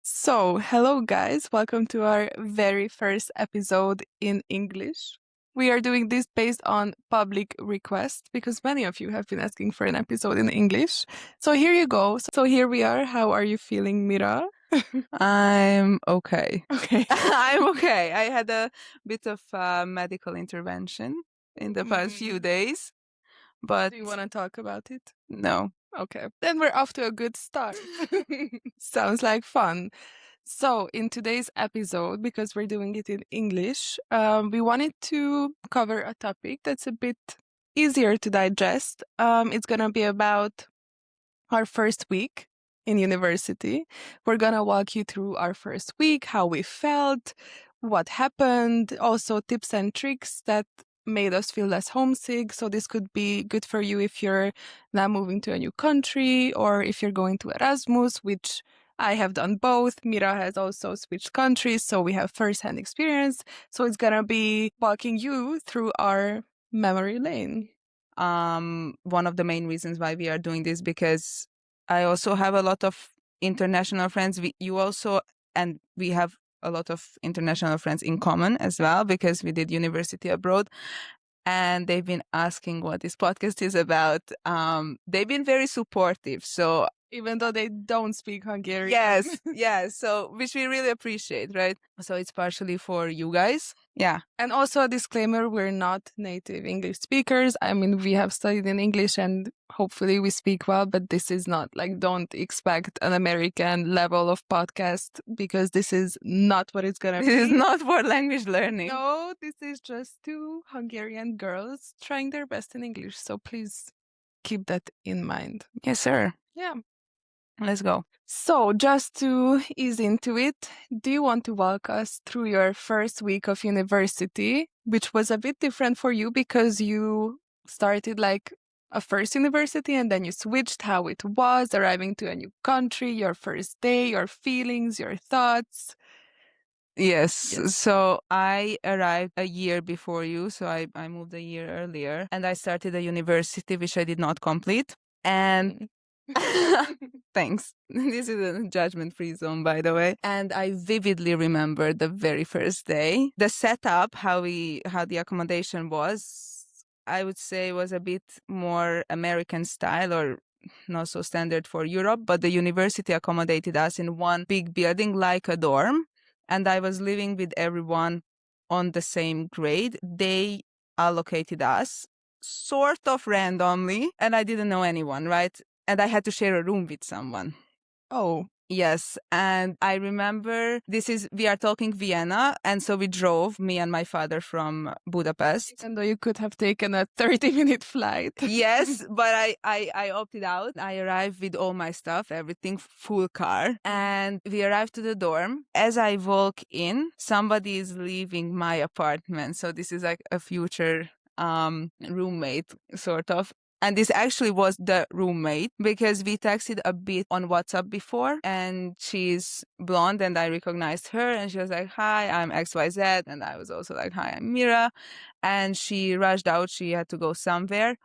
So, hello guys, welcome to our very first episode in English. We are doing this based on public request because many of you have been asking for an episode in English. So here you go. So here we are. How are you feeling, Mira? I'm okay. Okay. I'm okay. I had a bit of medical intervention in the past few days, but Do you want to talk about it? no. Okay. Then we're off to a good start. Sounds like fun. So, in today's episode, because we're doing it in English, we wanted to cover a topic that's a bit easier to digest. It's going to be about our first week in university. We're going to walk you through our first week, how we felt, what happened, also tips and tricks that made us feel less homesick. So this could be good for you if you're now moving to a new country or if you're going to Erasmus, which I have done both. Mira has also switched countries, so we have first-hand experience. So it's going to be walking you through our memory lane. One of the main reasons why we are doing this, because I also have a lot of international friends. And we have a lot of international friends in common as well, because we did university abroad. And they've been asking what this podcast is about. They've been very supportive. So even though they don't speak Hungarian. Yes. So, which we really appreciate, right? So it's partially for you guys. Yeah. And also a disclaimer, we're not native English speakers. I mean, we have studied in English and hopefully we speak well, but this is not like, don't expect an American level of podcast because this is not what it's going to be. This is not for language learning. No, this is just two Hungarian girls trying their best in English. So please keep that in mind. Yes, sir. Yeah. Let's go. So, just to ease into it, do you want to walk us through your first week of university, which was a bit different for you because you started like a first university and then you switched, how it was arriving to a new country, your first day, your feelings, your thoughts? Yes. So I arrived a year before you. So I moved a year earlier and I started a university, which I did not complete. And thanks. This is a judgment-free zone, by the way. And I vividly remember the very first day. The setup, how the accommodation was, I would say was a bit more American style or not so standard for Europe, but the university accommodated us in one big building like a dorm. And I was living with everyone on the same grade. They allocated us sort of randomly, and I didn't know anyone, right? And I had to share a room with someone. Oh. Yes. And I remember we are talking Vienna. And so we drove, me and my father, from Budapest. Even though you could have taken a 30-minute flight. Yes, but I opted out. I arrived with all my stuff, everything, full car. And we arrived to the dorm. As I walk in, somebody is leaving my apartment. So this is like a future roommate, sort of. And this actually was the roommate because we texted a bit on WhatsApp before and she's blonde and I recognized her and she was like, "Hi, I'm XYZ." And I was also like, "Hi, I'm Mira." And she rushed out. She had to go somewhere.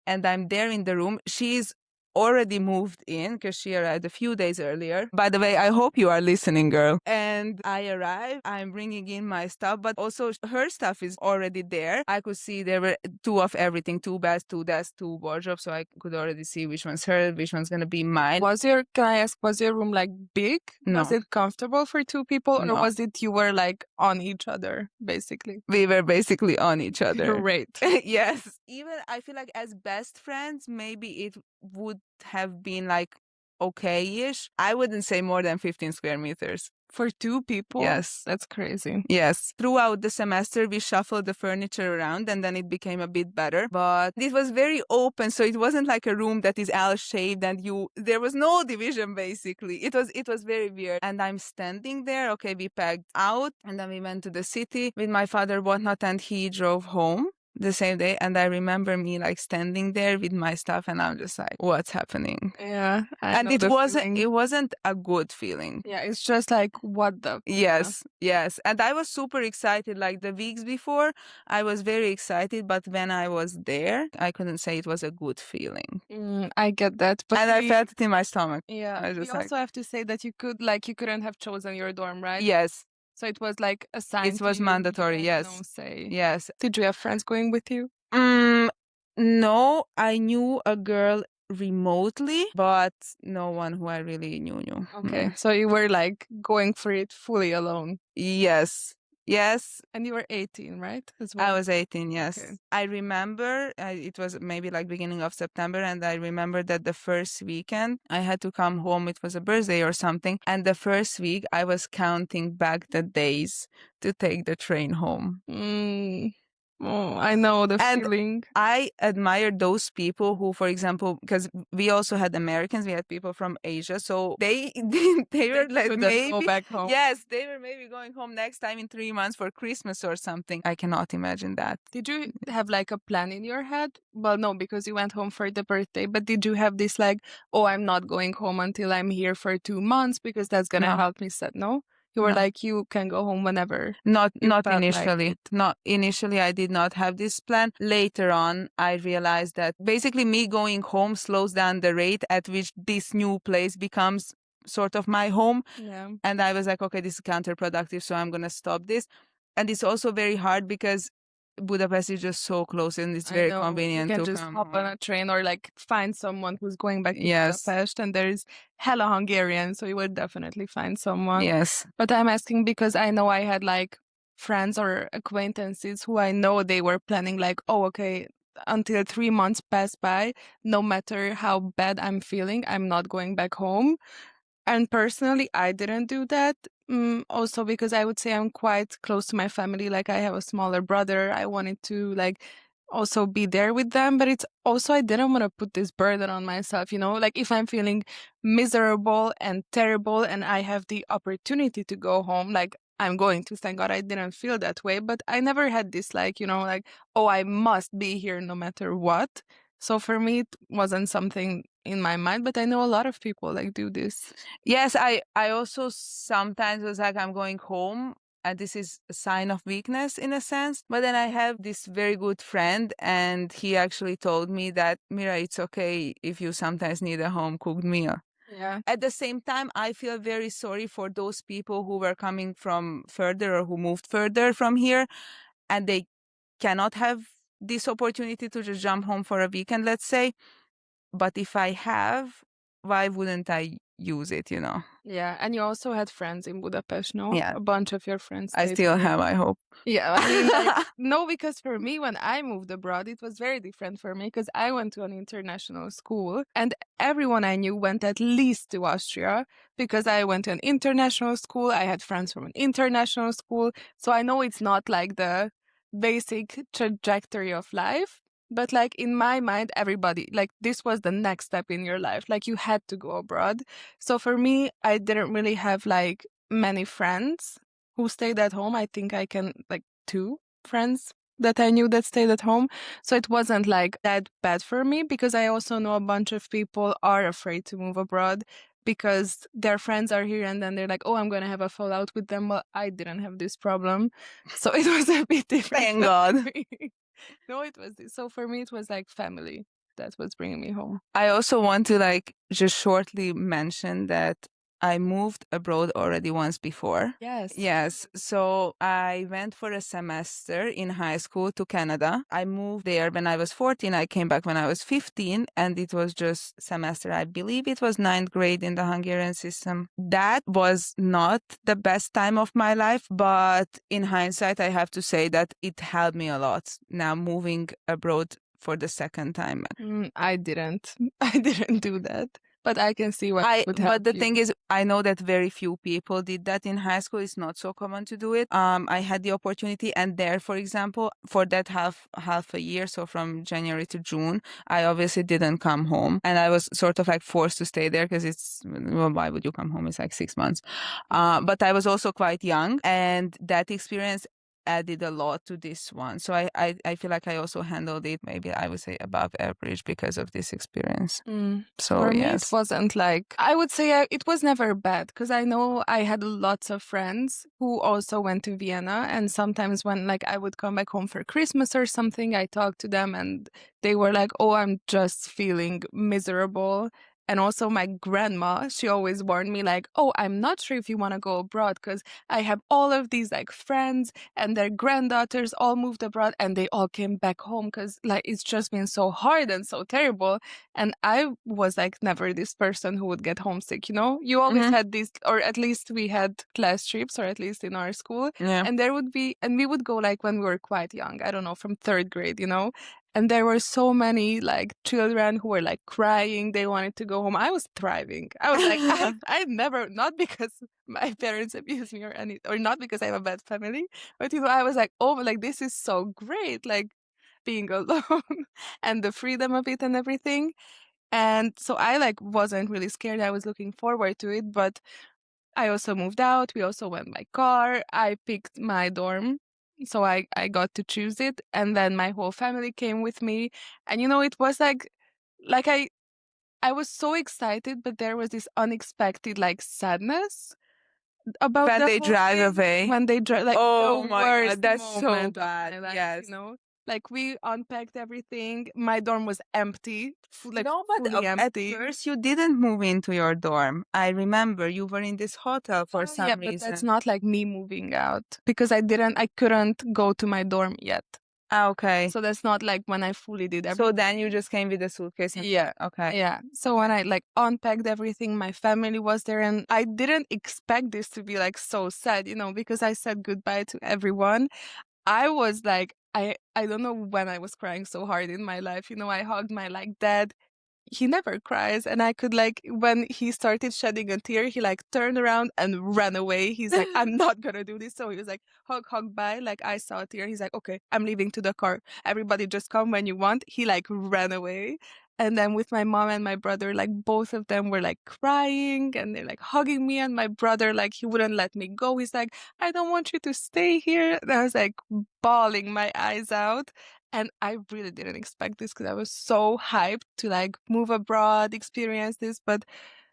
And I'm there in the room. She's already moved in because she arrived a few days earlier. By the way, I hope you are listening, girl. And I arrived, I'm bringing in my stuff, but also her stuff is already there. I could see there were two of everything, 2 beds, 2 desks, 2 wardrobes. So I could already see which one's her, which one's going to be mine. Can I ask, was your room like big? No. Was it comfortable for 2 people? No. Or was it you were like on each other, basically? We were basically on each other. Great. Yes. Even I feel like as best friends, maybe it would have been like okay-ish. I wouldn't say more than 15 square meters. For 2 people? Yes. That's crazy. Yes. Throughout the semester, we shuffled the furniture around and then it became a bit better. But it was very open. So it wasn't like a room that is L-shaped and there was no division basically. It was very weird. And I'm standing there. Okay, we packed out and then we went to the city with my father, whatnot, and he drove home. the same day. And I remember me like standing there with my stuff and I'm just like, what's happening? Yeah, I And know it the wasn't feeling. it wasn't a good feeling. Yeah, it's just like, what the? Yes, yes. And I was super excited. Like the weeks before, I was very excited, but when I was there, I couldn't say it was a good feeling. I get that, but And I felt it in my stomach. yeah, I was we just like, also have to say that you couldn't have chosen your dorm, right? yes, So it was like it assigned to was you. You mandatory. had no Yes, say. yes. Did you have friends going with you? Mm, no, I knew a girl remotely, but no one who I really knew. Okay, so you were like going for it fully alone. Yes, yes. And you were 18, right? As I well. was 18, Okay. yes. I remember it was maybe like beginning of September, and I remember that the first weekend I had to come home. It was a birthday or something. And the first week I was counting back the days to take the train home. Mm. Oh, I know the And feeling. I admire those people who, for example, because we also had Americans, we had people from Asia, so they were like Couldn't go maybe back home. yes, they were maybe going home next time in 3 months for Christmas or something. I cannot imagine that. Did you have like a plan in your head? Well, no, because you went home for the birthday, but did you have this like, oh, I'm not going home until I'm here for 2 months because that's gonna No, help me set? No? You were no. like, you can go home whenever Not you not felt like initially. it. Not initially I did not have this plan. Later on I realized that basically me going home slows down the rate at which this new place becomes sort of my home. Yeah, And I was like, okay, this is counterproductive, so I'm gonna stop this. And it's also very hard because Budapest is just so close and it's I very know. You convenient can to just come hop on home. a train or like find someone who's going back to Yes. Budapest, and there's hella Hungarian, so you would definitely find someone. Yes. But I'm asking because I know I had like friends or acquaintances who I know they were planning like, oh, okay, until 3 months pass by, no matter how bad I'm feeling, I'm not going back home. And personally, I didn't do that. Also, because I would say I'm quite close to my family. Like, I have a smaller brother. I wanted to, like, also be there with them. But it's also, I didn't want to put this burden on myself, you know? Like, if I'm feeling miserable and terrible and I have the opportunity to go home, like, I'm going to. Thank God I didn't feel that way. But I never had this, like, you know, like, oh, I must be here no matter what. So for me, it wasn't something in my mind, but I know a lot of people like do this. Yes, I also sometimes was like I'm going home and this is a sign of weakness in a sense. But then I have this very good friend and he actually told me that Mira, it's okay if you sometimes need a home cooked meal. Yeah. At the same time, I feel very sorry for those people who were coming from further or who moved further from here and they cannot have this opportunity to just jump home for a weekend, let's say. But if I have, why wouldn't I use it, you know? Yeah. And you also had friends in Budapest, no? Yeah, A bunch of your friends I stayed still here. have, I hope. Yeah, I mean, like, no, because for me, when I moved abroad, it was very different for me because I went to an international school and everyone I knew went at least to Austria because I went to an international school. I had friends from an international school. So I know it's not like the basic trajectory of life. But like in my mind, everybody, like this was the next step in your life. Like you had to go abroad. So for me, I didn't really have like many friends who stayed at home. I think I can like two friends that I knew that stayed at home. So it wasn't like that bad for me because I also know a bunch of people are afraid to move abroad because their friends are here and then they're like, oh, I'm going to have a fallout with them. Well, I didn't have this problem. So it was a bit different. Thank God. No, it was, so for me, it was like family that was bringing me home. I also want to like just shortly mention that I moved abroad already once before. Yes. Yes. So I went for a semester in high school to Canada. I moved there when I was 14. I came back when I was 15 and it was just semester. I believe it was ninth grade in the Hungarian system. That was not the best time of my life, but in hindsight, I have to say that it helped me a lot. Now moving abroad for the second time. I didn't. I didn't do that. But I can see what would help But the you. thing is, I know that very few people did that in high school. It's not so common to do it. I had the opportunity, and there, for example, for that half a year, so from January to June, I obviously didn't come home, and I was sort of like forced to stay there because it's well, why would you come home? It's like 6 months. But I was also quite young, and that experience added a lot to this one. So I feel like I also handled it, maybe I would say above average because of this experience. So For me, it yes. wasn't like, I would say it was never bad because I know I had lots of friends who also went to Vienna. And sometimes when like I would come back home for Christmas or something, I talked to them and they were like, oh, I'm just feeling miserable. And also my grandma, she always warned me like, oh, I'm not sure if you want to go abroad because I have all of these like friends and their granddaughters all moved abroad and they all came back home because like it's just been so hard and so terrible. And I was like never this person who would get homesick, you know? You always had these, or at least we had class trips, or at least in our school. Yeah. And there would be, and we would go like when we were quite young, I don't know, from third grade, you know? And there were so many like children who were like crying. They wanted to go home. I was thriving. I was like, I never, not because my parents abused me or any, or not because I have a bad family, but you know, I was like, oh, like this is so great. Like being alone and the freedom of it and everything. And so I like wasn't really scared. I was looking forward to it, but I also moved out. We also went by car. I picked my dorm. So I got to choose it. And then my whole family came with me. And you know, it was like I was so excited, but there was this unexpected like sadness about When the they whole drive thing away. when they drive, like Oh the my worst God, that's so moment of bad. my life, Yes. you know? Like we unpacked everything. My dorm was empty, like No, but fully at empty. first you didn't move into your dorm. I remember you were in this hotel for Oh yeah, some but that's reason. not like me moving out because I couldn't go to my dorm yet. Ah, okay. So that's not like when I fully did So everything. then you just came with a suitcase and Yeah. okay. Yeah. So when I like unpacked everything, my family was there and I didn't expect this to be like so sad, you know, because I said goodbye to everyone. I was like, I don't know when I was crying so hard in my life. You know, I hugged my like dad. He never cries, and I could like when he started shedding a tear, he like turned around and ran away. He's like, I'm not gonna do this. So he was like, hug, bye. Like I saw a tear. He's like, okay, I'm leaving to the car. Everybody just come when you want. He like ran away. And then with my mom and my brother, like both of them were like crying and they're like hugging me. And my brother, like, he wouldn't let me go. He's like, I don't want you to stay here. And I was like bawling my eyes out. And I really didn't expect this because I was so hyped to like move abroad, experience this. But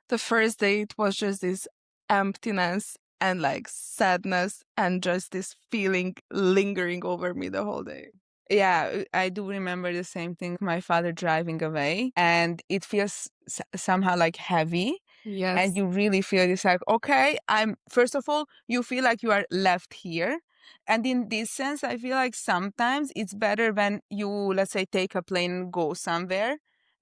the first day, it was just this emptiness and like sadness and just this feeling lingering over me the whole day. Yeah, I do remember the same thing. My father driving away, and it feels somehow like heavy. Yes. And you really feel it's like, okay, I'm, first of all, you feel like you are left here. And in this sense, I feel like sometimes it's better when you, let's say, take a plane and go somewhere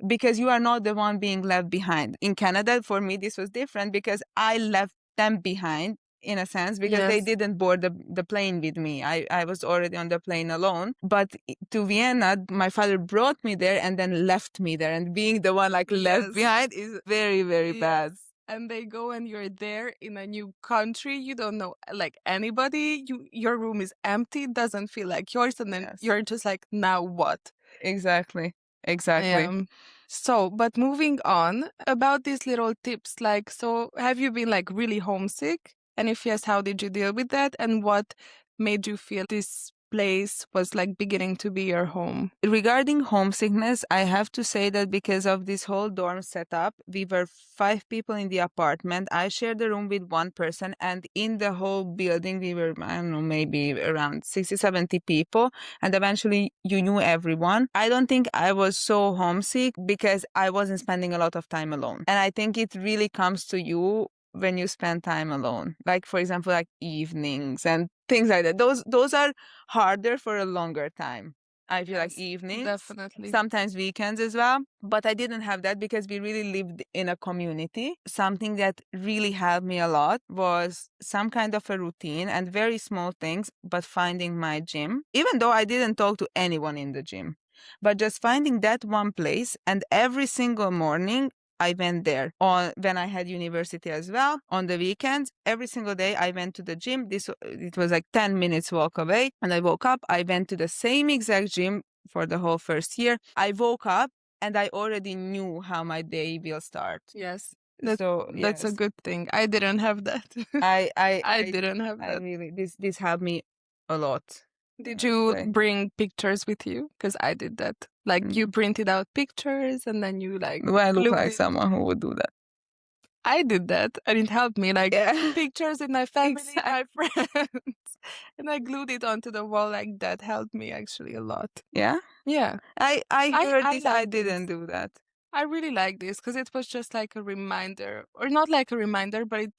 because you are not the one being left behind. In Canada, for me, this was different because I left them behind in a sense because they Yes. didn't board the plane with me. I was already on the plane alone. But to Vienna, my father brought me there and then left me there. And being the one like left Yes. behind is very, very bad. Yes. And they go and you're there in a new country. You don't know like anybody. Your room is empty. It doesn't feel like yours. And then Yes. you're just like, now what? Exactly. Exactly. So, but moving on about these little tips, like, so have you been like really homesick? And if yes, how did you deal with that? And what made you feel this place was like beginning to be your home? Regarding homesickness, I have to say that because of this whole dorm setup, we were 5 people in the apartment. I shared a room with one person, and in the whole building, we were, I don't know, maybe around 60, 70 people. And eventually, you knew everyone. I don't think I was so homesick because I wasn't spending a lot of time alone. And I think it really comes to you when you spend time alone, like for example like evenings and things like that. Those are harder for a longer time. I feel like Yes, evenings, definitely. sometimes weekends as well. But I didn't have that because we really lived in a community. Something that really helped me a lot was some kind of a routine and very small things, but finding my gym, even though I didn't talk to anyone in the gym, but just finding that one place. And every single morning, I went there on when I had university as well. On the weekends, every single day I went to the gym. It was like 10 minutes walk away. And I woke up, I went to the same exact gym for the whole first year. I woke up and I already knew how my day will start. Yes. So That's a yes, good thing. I didn't have that. I I didn't have that. really this helped me a lot. Did I would you say. bring pictures with you? Because I did that. Like you printed out pictures and then you like Do I look glued like it. someone who would do that? I did that and it helped me. Like Yeah. pictures with my family, my Exactly. friends. And I glued it onto the wall. Like that helped me actually a lot. Yeah. Yeah. I heard I this. I like this. didn't do that. I really like this because it was just like a reminder, or not like a reminder, but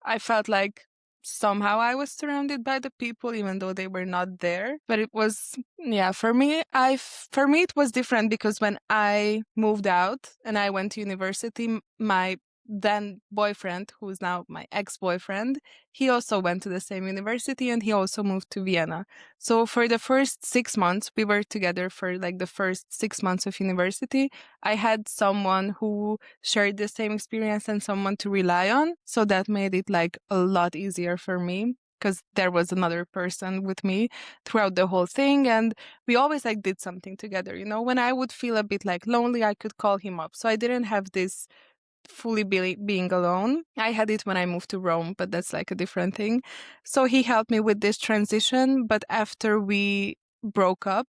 I felt like somehow I was surrounded by the people, even though they were not there. But it was, yeah, for me, it was different because when I moved out and I went to university, my then boyfriend, who is now my ex-boyfriend, he also went to the same university and he also moved to Vienna. So for the first 6 months, we were together for like the first 6 months of university. I had someone who shared the same experience and someone to rely on. So that made it like a lot easier for me because there was another person with me throughout the whole thing. And we always like did something together. You know, when I would feel a bit like lonely, I could call him up. So I didn't have this fully being alone. I had it when I moved to Rome, but that's like a different thing. So he helped me with this transition. But after we broke up,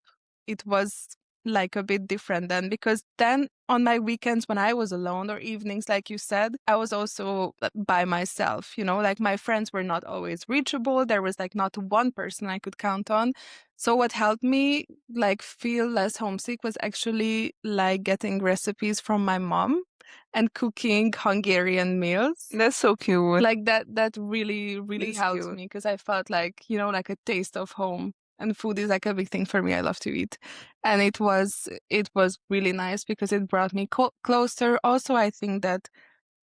it was like a bit different then because then on my weekends when I was alone or evenings, like you said, I was also by myself, you know, like my friends were not always reachable. There was like not one person I could count on. So what helped me like feel less homesick was actually like getting recipes from my mom and cooking Hungarian meals. That's so cute. Like that really That's helped cute. me because I felt like, you know, like a taste of home. And food is like a big thing for me. I love to eat. And it was really nice because it brought me closer. Also, I think that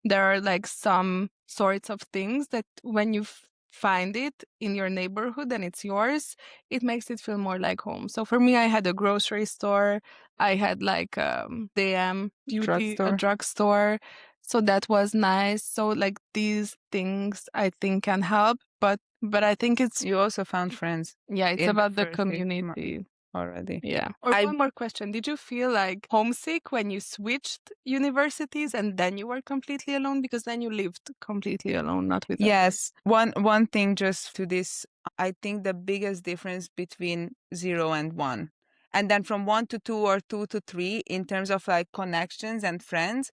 there are like some sorts of things that when you find it in your neighborhood and it's yours, it makes it feel more like home. So for me, I had a grocery store, I had like DM beauty, a Drugstore. drugstore. So that was nice. So like these things I think can help, but I think it's You also found friends yeah, it's in the about the first 6 months community. already. Yeah. Or one more question. Did you feel like homesick when you switched universities and then you were completely alone? Because then you lived completely alone, not with others. Yes. One thing just to this, I think the biggest difference between 0 and 1. And then from 1 to 2 or 2 to 3 in terms of like connections and friends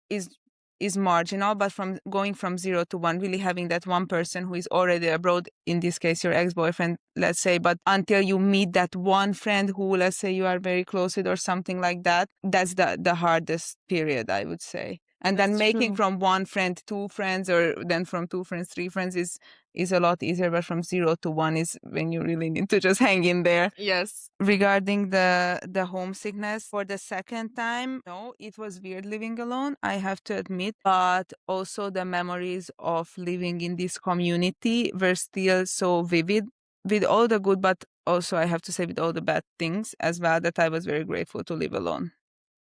is marginal, but from going from 0 to 1, really having that one person who is already abroad, in this case your ex-boyfriend, let's say, but until you meet that one friend who, let's say, you are very close with or something like that, that's the hardest period, I would say. And then That's making true. from one friend 2 friends, or then from 2 friends 3 friends is a lot easier, but from 0 to 1 is when you really need to just hang in there. Yes. Regarding the homesickness, for the second time, no, it was weird living alone, I have to admit, but also the memories of living in this community were still so vivid, with all the good, but also I have to say with all the bad things as well, that I was very grateful to live alone.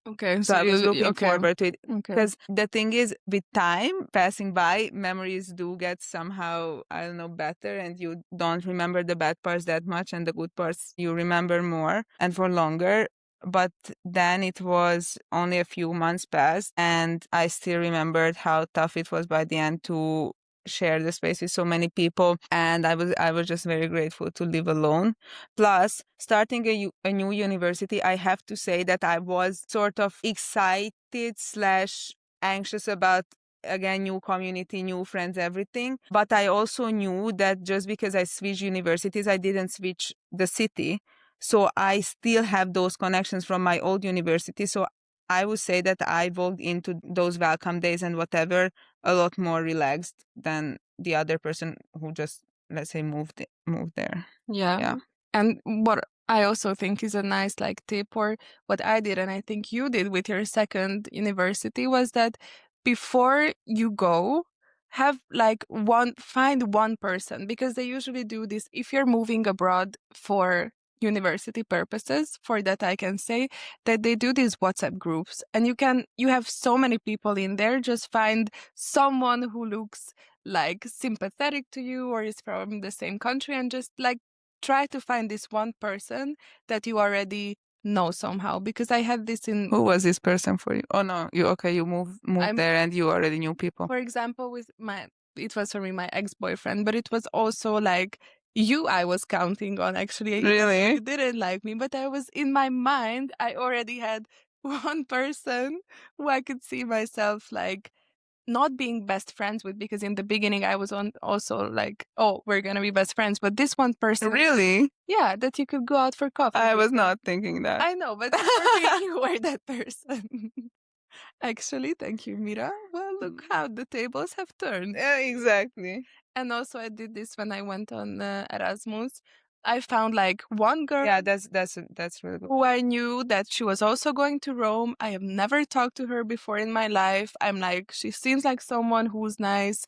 Okay. So I was looking okay. forward to it. Okay. Because the thing is, with time passing by, memories do get somehow, I don't know, better, and you don't remember the bad parts that much, and the good parts you remember more and for longer. But then it was only a few months passed, and I still remembered how tough it was by the end to share the space with so many people, and I was just very grateful to live alone. Plus, starting a new university, I have to say that I was sort of excited slash anxious about, again, new community, new friends, everything. But I also knew that just because I switched universities, I didn't switch the city. So I still have those connections from my old university. So I would say that I walked into those welcome days and whatever a lot more relaxed than the other person who just, let's say, moved there. Yeah. Yeah. And what I also think is a nice like tip, or what I did and I think you did with your second university, was that before you go, have like find one person, because they usually do this if you're moving abroad for university purposes. For that I can say that they do these WhatsApp groups and you have so many people in there. Just find someone who looks like sympathetic to you or is from the same country and just like try to find this one person that you already know somehow. Because I had this in, Who was this person for you? Oh no, you moved I'm, there and you already knew people. for example, with it was for me my ex-boyfriend, but it was also like I was counting on actually, even though Really? you didn't like me, but I was in my mind, I already had one person who I could see myself like not being best friends with, because in the beginning I was on also like, oh, we're gonna be best friends. But this one person, Really? yeah, that you could go out for coffee I with was them. not thinking that. I know, but for me, you were that person. Actually, thank you, Mira. Well, look how the tables have turned. Yeah, exactly. And also, I did this when I went on Erasmus. I found like one girl Yeah, that's really good. who I knew that she was also going to Rome. I have never talked to her before in my life. I'm like, she seems like someone who's nice.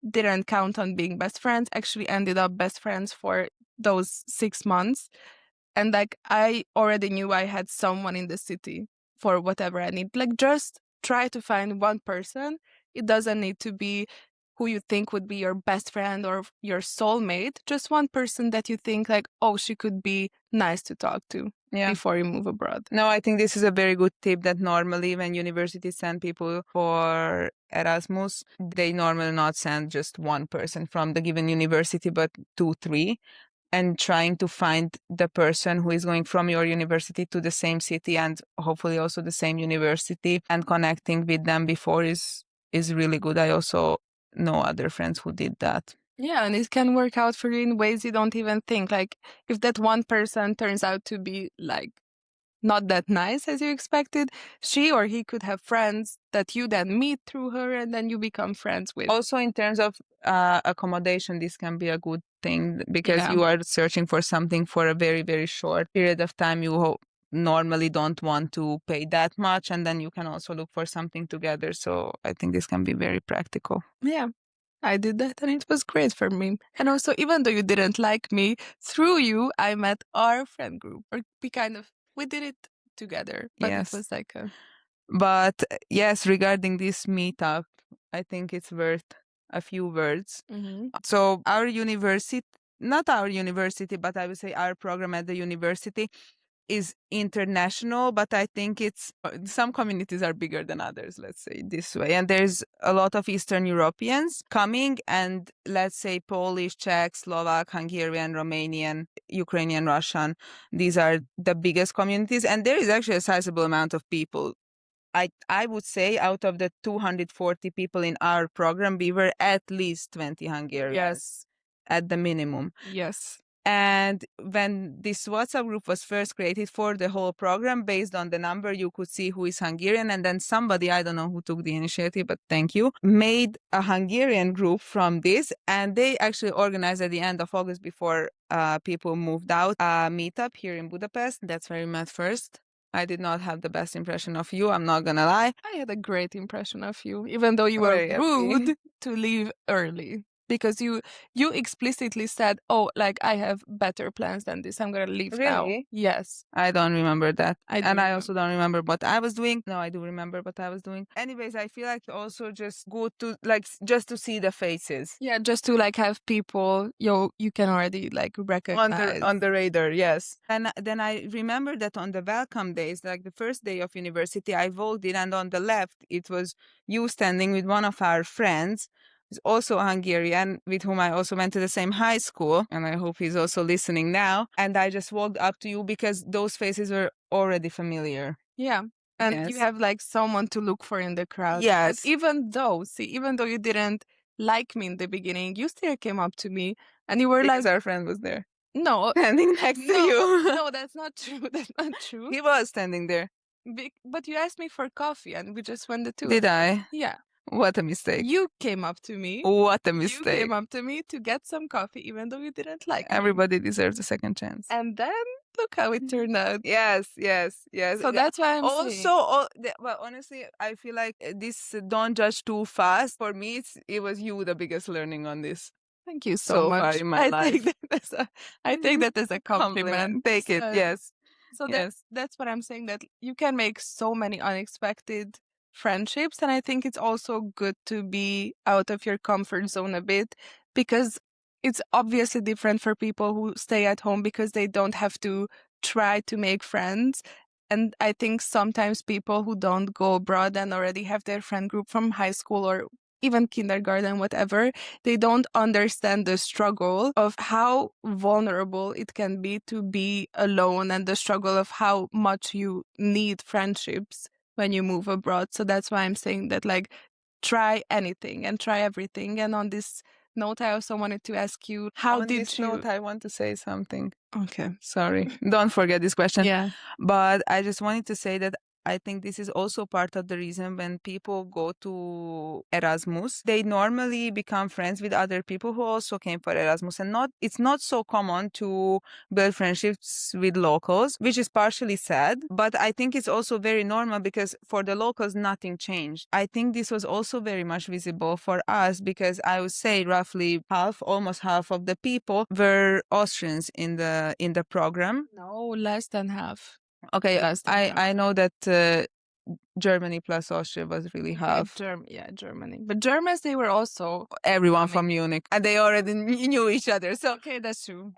Didn't count on being best friends. Actually, ended up best friends for those 6 months. And like, I already knew I had someone in the city for whatever I need. Like, just try to find one person. It doesn't need to be who you think would be your best friend or your soulmate. Just one person that you think like, oh, she could be nice to talk to Yeah. before you move abroad. No, I think this is a very good tip that normally when universities send people for Erasmus, they normally not send just one person from the given university, but 2, 3. And trying to find the person who is going from your university to the same city and hopefully also the same university and connecting with them before is really good. I also know other friends who did that. Yeah, and it can work out for you in ways you don't even think. Like, if that one person turns out to be like not that nice as you expected, she or he could have friends that you then meet through her and then you become friends with. Also, in terms of accommodation, this can be a good thing because Yeah. you are searching for something for a very, very short period of time. You normally don't want to pay that much, and then you can also look for something together. So I think this can be very practical. Yeah. I did that and it was great for me. And also, even though you didn't like me, through you, I met our friend group. Or we did it together. But Yes. it was like a. But yes, regarding this meetup, I think it's worth a few words. So our university, not our university, but I would say our program at the university is international, but I think it's some communities are bigger than others, let's say this way. And there's a lot of Eastern Europeans coming, and let's say Polish, Czech, Slovak, Hungarian, Romanian, Ukrainian, Russian. These are the biggest communities, and there is actually a sizable amount of people. I would say out of the 240 people in our program, we were at least 20 Hungarians. Yes. At the minimum. Yes. And when this WhatsApp group was first created for the whole program, based on the number, you could see who is Hungarian. And then somebody, I don't know who took the initiative, but thank you, made a Hungarian group from this. And they actually organized at the end of August before people moved out a meetup here in Budapest. That's where we met first. I did not have the best impression of you, I'm not gonna lie. I had a great impression of you, even though you were Very happy. rude to leave early. Because you explicitly said, oh, like, I have better plans than this. I'm going to leave now. Really? Yes. I don't remember that. I do And I remember. also don't remember what I was doing. No, I do remember what I was doing. Anyways, I feel like also just good to just to see the faces. Yeah, just to like have people you can already like recognize. On the radar, yes. And then I remember that on the welcome days, like the first day of university, I walked in and on the left, it was you standing with one of our friends, who's also Hungarian, with whom I also went to the same high school. And I hope he's also listening now. And I just walked up to you because those faces were already familiar. Yeah. And you Yes. have like someone to look for in the crowd. Yes. But even though you didn't like me in the beginning, you still came up to me and you were Because like, our friend was there. no, Standing next to you. no, that's not true. That's not true. He was standing there. But you asked me for coffee and we just went the two. Did I? Yeah. What a mistake. You came up to me. What a You mistake. came up to me to get some coffee, even though you didn't like me. Everybody deserves a second chance. And then look how it turned out. Yes. So that's why I'm also, saying. well, honestly, I feel like this don't judge too fast. For me, it was you the biggest learning on this. Thank you so much. far in my life. I take that as a compliment. Take it, yes. So Yes. that's what I'm saying, that you can make so many unexpected friendships. And I think it's also good to be out of your comfort zone a bit, because it's obviously different for people who stay at home because they don't have to try to make friends. And I think sometimes people who don't go abroad and already have their friend group from high school or even kindergarten, whatever, they don't understand the struggle of how vulnerable it can be to be alone and the struggle of how much you need friendships when you move abroad. So that's why I'm saying that, like, try anything and try everything. And on this note, I also wanted to ask you, how On did this you... note, I want to say something. Okay. Sorry, don't forget this question. Yeah. But I just wanted to say that I think this is also part of the reason when people go to Erasmus, they normally become friends with other people who also came for Erasmus. And it's not so common to build friendships with locals, which is partially sad. But I think it's also very normal because for the locals, nothing changed. I think this was also very much visible for us because I would say roughly almost half of the people were Austrians in the program. No, less than half. Okay, Less than half. I know that Germany plus Austria was really Okay, half. Germany. But Germans, they were also Everyone coming. from Munich, and they already knew each other. So Okay, that's true.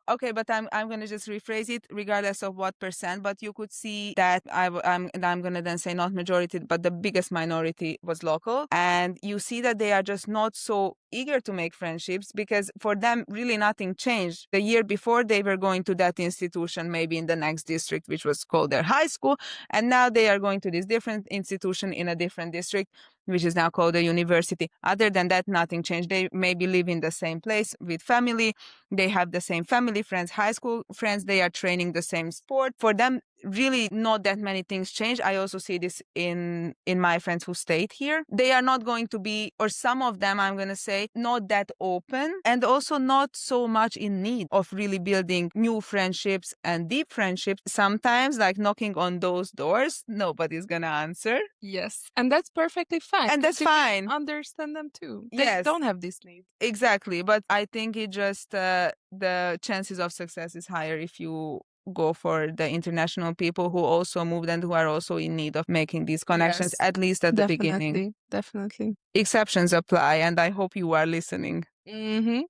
okay, but I'm gonna just rephrase it regardless of what percent. But you could see that I'm gonna then say not majority, but the biggest minority was local, and you see that they are just not so eager to make friendships because for them really nothing changed. The year before they were going to that institution, maybe in the next district, which was called their high school, and now they are going to this different institution in a different district, which is now called a university. Other than that, nothing changed. They maybe live in the same place with family. They have the same family friends, high school friends. They are training the same sport. For them, really not that many things change. I also see this in my friends who stayed here. They are not going to be, or some of them, I'm going to say, not that open and also not so much in need of really building new friendships and deep friendships. Sometimes, like knocking on those doors, nobody's going to answer. Yes, and that's perfectly fine. And that's 'cause you can fine. understand them too. They Yes. don't have this need. Exactly. But I think it just, the chances of success is higher if you go for the international people who also moved and who are also in need of making these connections, Yes, at least at the beginning. definitely. Exceptions apply, and I hope you are listening. Mm-hmm.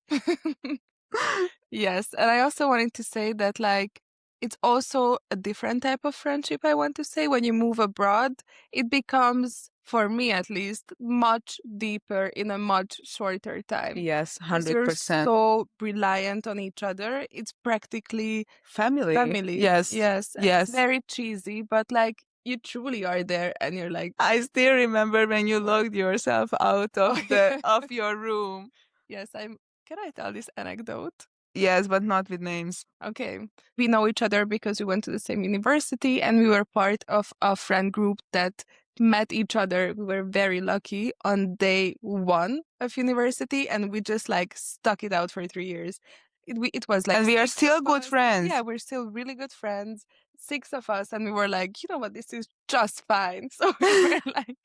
Yes, and I also wanted to say that, like, it's also a different type of friendship, I want to say. When you move abroad, it becomes, for me at least, much deeper in a much shorter time. Yes, Because you're 100%. so reliant on each other. It's practically Family. family. Yes. Yes, and it's Yes. very cheesy, but like you truly are there and you're like, I still remember when you locked yourself out of of your room. yes, can I tell this anecdote? Yes, but not with names. Okay. We know each other because we went to the same university and we were part of a friend group that met each other. We were very lucky on day one of university and we just like stuck it out for 3 years. It was like And we are 6 of still good us. friends. Yeah, we're still really good friends. 6 of us, and we were like, you know what, this is just fine. So we were like,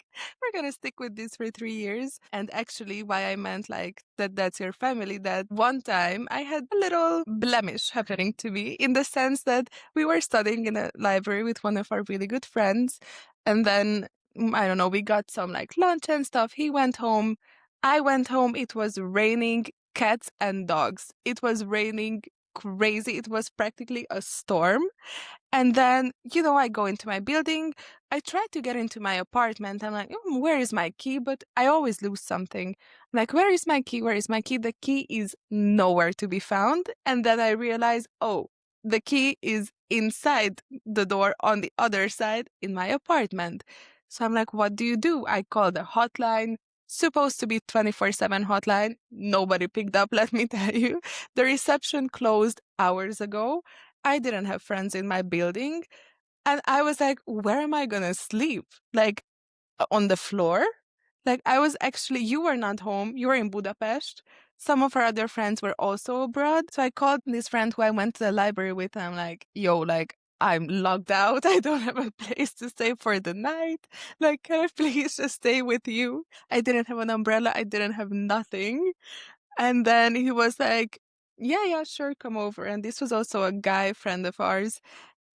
we're gonna stick with this for 3 years. And actually, why I meant like that's your family, that one time I had a little blemish happening to me in the sense that we were studying in a library with one of our really good friends. And then, I don't know, we got some like lunch and stuff. He went home. I went home. It was raining cats and dogs. It was raining crazy. It was practically a storm. And then, I go into my building. I try to get into my apartment. I'm like, where is my key? But I always lose something. I'm like, where is my key? Where is my key? The key is nowhere to be found. And then I realize, oh, the key is inside the door on the other side in my apartment. So I'm like, what do you do? I call the hotline. Supposed to be 24/7 hotline. Nobody picked up, let me tell you. The reception closed hours ago. I didn't have friends in my building. And I was like, where am I going to sleep? Like, on the floor? Like, you were not home. You were in Budapest. Some of our other friends were also abroad. So I called this friend who I went to the library with. And I'm like, yo, like, I'm locked out. I don't have a place to stay for the night. Like, can I please just stay with you? I didn't have an umbrella. I didn't have nothing. And then he was like, yeah, sure, come over. And this was also a guy friend of ours.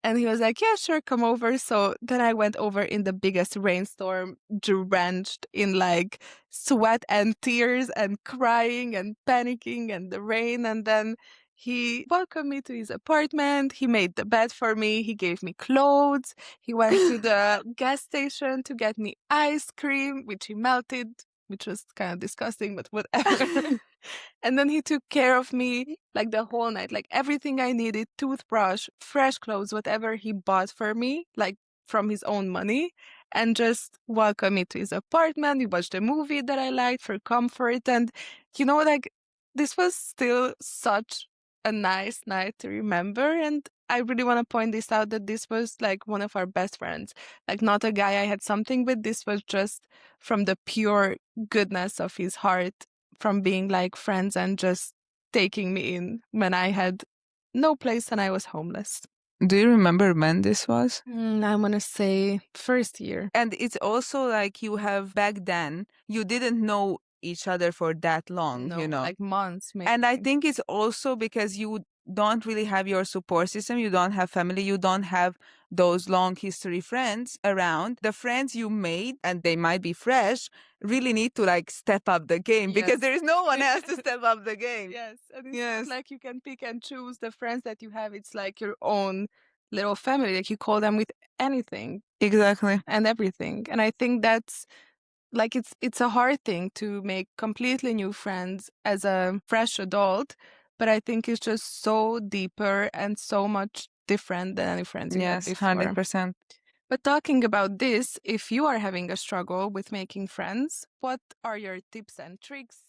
And he was like, yeah, sure, come over. So then I went over in the biggest rainstorm, drenched in like sweat and tears and crying and panicking and the rain. And then he welcomed me to his apartment. He made the bed for me. He gave me clothes. He went to the gas station to get me ice cream, which he melted which was kind of disgusting, but whatever. And then he took care of me like the whole night, like everything I needed, toothbrush, fresh clothes, whatever he bought for me, like from his own money, and just welcomed me to his apartment. We watched a movie that I liked for comfort. And, like this was still such a nice night to remember. And I really want to point this out that this was like one of our best friends, like not a guy I had something with. This was just from the pure goodness of his heart, from being like friends and just taking me in when I had no place and I was homeless. Do you remember when this was? I want to say first year. And it's also like you have back then, you didn't know each other for that long, No, like months maybe. And I think it's also because you don't really have your support system, you don't have family, you don't have those long history friends around. The friends you made, and they might be fresh, really need to like step up the game because Yes. there is no one else to step up the game. Yes, and it's Yes. not like you can pick and choose the friends that you have. It's like your own little family. Like you call them with anything Exactly. and everything. And I think that's like it's a hard thing to make completely new friends as a fresh adult, but I think it's just so deeper and so much different than any friends you had Yes, before. 100%. But talking about this, if you are having a struggle with making friends, what are your tips and tricks?